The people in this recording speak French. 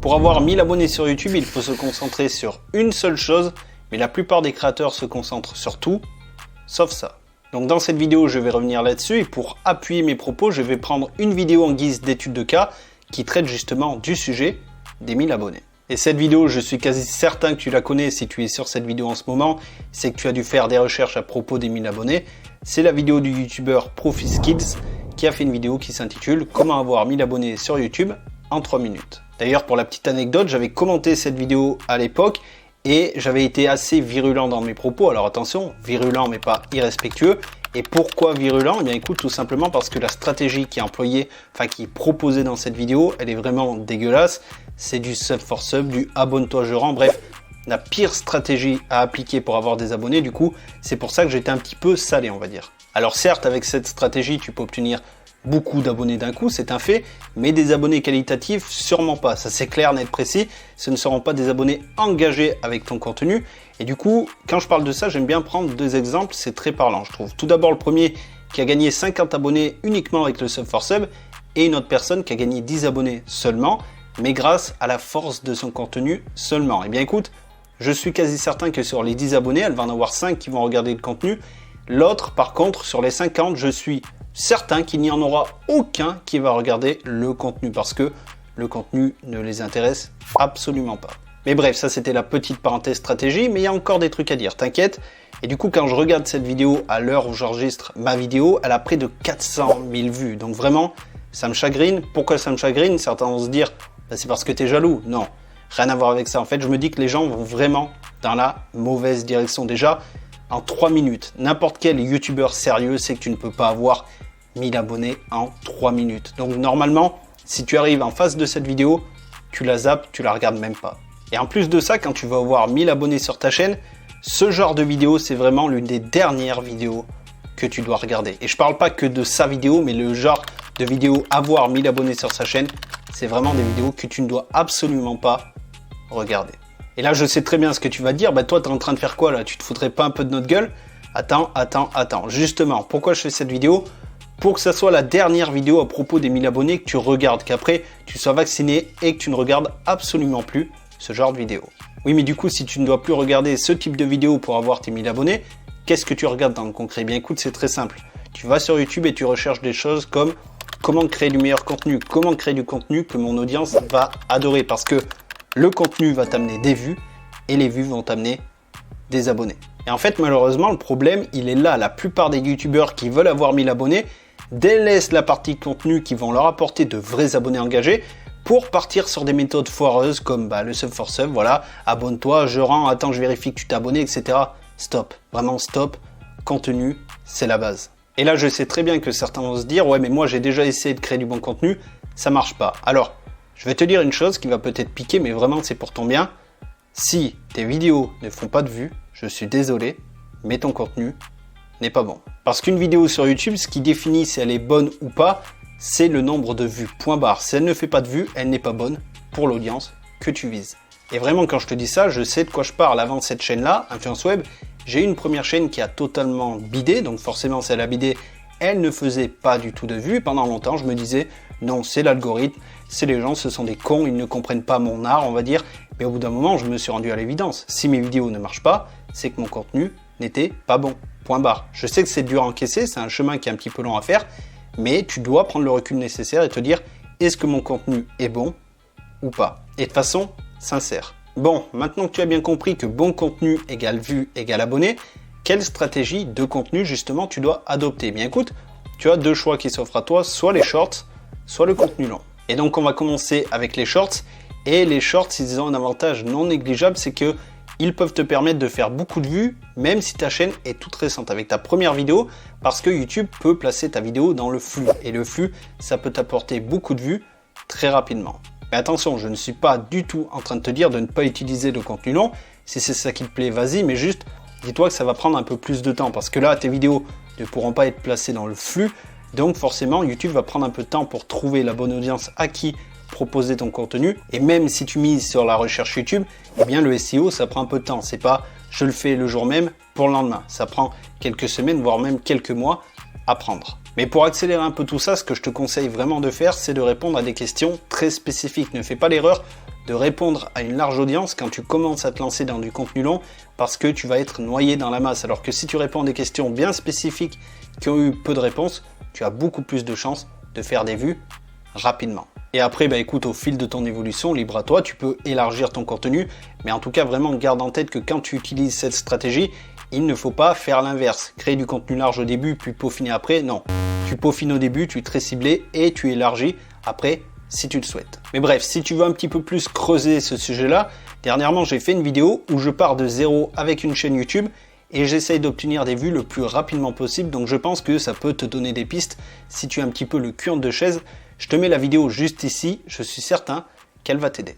Pour avoir 1000 abonnés sur YouTube, il faut se concentrer sur une seule chose, mais la plupart des créateurs se concentrent sur tout, sauf ça. Donc dans cette vidéo, je vais revenir là-dessus et pour appuyer mes propos, je vais prendre une vidéo en guise d'étude de cas qui traite justement du sujet des 1000 abonnés. Et cette vidéo, je suis quasi certain que tu la connais si tu es sur cette vidéo en ce moment, c'est que tu as dû faire des recherches à propos des 1000 abonnés. C'est la vidéo du youtubeur ProFizKids qui a fait une vidéo qui s'intitule « Comment avoir 1000 abonnés sur YouTube en 3 minutes ». D'ailleurs, pour la petite anecdote, j'avais commenté cette vidéo à l'époque et j'avais été assez virulent dans mes propos. Alors attention, virulent mais pas irrespectueux. Et pourquoi virulent? Eh bien écoute, tout simplement parce que la stratégie qui est employée, qui est proposée dans cette vidéo, elle est vraiment dégueulasse. C'est du sub for sub, du abonne-toi je rends, bref, la pire stratégie à appliquer pour avoir des abonnés. Du coup, c'est pour ça que j'étais un petit peu salé, on va dire. Alors certes, avec cette stratégie, tu peux obtenir beaucoup d'abonnés d'un coup, c'est un fait, mais des abonnés qualitatifs, sûrement pas. Ça c'est clair, net, précis. Ce ne seront pas des abonnés engagés avec ton contenu. Et du coup, quand je parle de ça, j'aime bien prendre deux exemples, c'est très parlant, je trouve. Tout d'abord, le premier qui a gagné 50 abonnés uniquement avec le sub for sub, et une autre personne qui a gagné 10 abonnés seulement, mais grâce à la force de son contenu seulement. Eh bien écoute, je suis quasi certain que sur les 10 abonnés, elle va en avoir 5 qui vont regarder le contenu. L'autre, par contre, sur les 50, je suis certain qu'il n'y en aura aucun qui va regarder le contenu parce que le contenu ne les intéresse absolument pas. Mais bref, ça c'était la petite parenthèse stratégie, mais il y a encore des trucs à dire, t'inquiète. Et du coup, quand je regarde cette vidéo à l'heure où j'enregistre ma vidéo, elle a près de 400 000 vues. Donc vraiment, ça me chagrine. Pourquoi ça me chagrine? Certains vont se dire, c'est parce que t'es jaloux. Non, rien à voir avec ça. En fait, je me dis que les gens vont vraiment dans la mauvaise direction. Déjà, en 3 minutes, n'importe quel youtubeur sérieux sait que tu ne peux pas avoir 1000 abonnés en 3 minutes. Donc normalement, si tu arrives en face de cette vidéo, tu la zappes, tu la regardes même pas. Et en plus de ça, quand tu vas avoir 1000 abonnés sur ta chaîne, ce genre de vidéo, c'est vraiment l'une des dernières vidéos que tu dois regarder. Et je parle pas que de sa vidéo, mais le genre de vidéo avoir 1000 abonnés sur sa chaîne, c'est vraiment des vidéos que tu ne dois absolument pas regarder. Et là, je sais très bien ce que tu vas dire. Bah toi, tu es en train de faire quoi là? Tu te foutrais pas un peu de notre gueule? Attends. Justement, pourquoi je fais cette vidéo? Pour que ça soit la dernière vidéo à propos des 1000 abonnés que tu regardes, qu'après tu sois vacciné et que tu ne regardes absolument plus ce genre de vidéo. Oui, mais du coup, si tu ne dois plus regarder ce type de vidéo pour avoir tes 1000 abonnés, qu'est-ce que tu regardes dans le concret? Bien écoute, c'est très simple. Tu vas sur YouTube et tu recherches des choses comme comment créer du meilleur contenu, comment créer du contenu que mon audience va adorer parce que le contenu va t'amener des vues et les vues vont t'amener des abonnés. Et en fait, malheureusement, le problème, il est là. La plupart des youtubeurs qui veulent avoir 1000 abonnés délaissent la partie contenu qui vont leur apporter de vrais abonnés engagés pour partir sur des méthodes foireuses comme le sub for sub, voilà, abonne-toi, je rends, attends, je vérifie que tu t'es abonné, etc. Stop, vraiment stop, contenu, c'est la base. Et là, je sais très bien que certains vont se dire, ouais, mais moi, j'ai déjà essayé de créer du bon contenu, ça marche pas. Alors, je vais te dire une chose qui va peut-être piquer, mais vraiment, c'est pour ton bien. Si tes vidéos ne font pas de vues, je suis désolé, mais ton contenu n'est pas bon. Parce qu'une vidéo sur YouTube, ce qui définit si elle est bonne ou pas, c'est le nombre de vues, point barre. Si elle ne fait pas de vues, elle n'est pas bonne pour l'audience que tu vises. Et vraiment, quand je te dis ça, je sais de quoi je parle. Avant cette chaîne-là, Influence Web, j'ai eu une première chaîne qui a totalement bidé, donc forcément, si elle a bidé, elle ne faisait pas du tout de vues. Pendant longtemps, je me disais, non, c'est l'algorithme, c'est les gens, ce sont des cons, ils ne comprennent pas mon art, on va dire. Mais au bout d'un moment, je me suis rendu à l'évidence. Si mes vidéos ne marchent pas, c'est que mon contenu n'était pas bon. Point barre. Je sais que c'est dur à encaisser, c'est un chemin qui est un petit peu long à faire, mais tu dois prendre le recul nécessaire et te dire, est-ce que mon contenu est bon ou pas? Et de façon sincère. Bon, maintenant que tu as bien compris que bon contenu égale vue égale abonné, quelle stratégie de contenu justement tu dois adopter? Bien écoute, tu as deux choix qui s'offrent à toi, soit les shorts, soit le contenu long. Et donc on va commencer avec les shorts. Et les shorts, ils ont un avantage non négligeable, c'est que ils peuvent te permettre de faire beaucoup de vues, même si ta chaîne est toute récente avec ta première vidéo, parce que YouTube peut placer ta vidéo dans le flux. Et le flux, ça peut t'apporter beaucoup de vues très rapidement. Mais attention, je ne suis pas du tout en train de te dire de ne pas utiliser le contenu long. Si c'est ça qui te plaît, vas-y, mais juste dis-toi que ça va prendre un peu plus de temps, parce que là, tes vidéos ne pourront pas être placées dans le flux. Donc forcément, YouTube va prendre un peu de temps pour trouver la bonne audience à qui proposer ton contenu. Et même si tu mises sur la recherche YouTube, eh bien le SEO, ça prend un peu de temps. C'est pas je le fais le jour même pour le lendemain. Ça prend quelques semaines, voire même quelques mois à prendre. Mais pour accélérer un peu tout ça, ce que je te conseille vraiment de faire, c'est de répondre à des questions très spécifiques. Ne fais pas l'erreur de répondre à une large audience quand tu commences à te lancer dans du contenu long parce que tu vas être noyé dans la masse. Alors que si tu réponds à des questions bien spécifiques qui ont eu peu de réponses, tu as beaucoup plus de chances de faire des vues rapidement. Et après, écoute, au fil de ton évolution, libre à toi, tu peux élargir ton contenu, mais en tout cas, vraiment garde en tête que quand tu utilises cette stratégie, il ne faut pas faire l'inverse. Créer du contenu large au début, puis peaufiner après, non. Tu peaufines au début, tu es très ciblé et tu élargis après si tu le souhaites. Mais bref, si tu veux un petit peu plus creuser ce sujet-là, dernièrement, j'ai fait une vidéo où je pars de zéro avec une chaîne YouTube et j'essaye d'obtenir des vues le plus rapidement possible, donc je pense que ça peut te donner des pistes si tu as un petit peu le cul entre deux chaises. Je te mets la vidéo juste ici, je suis certain qu'elle va t'aider.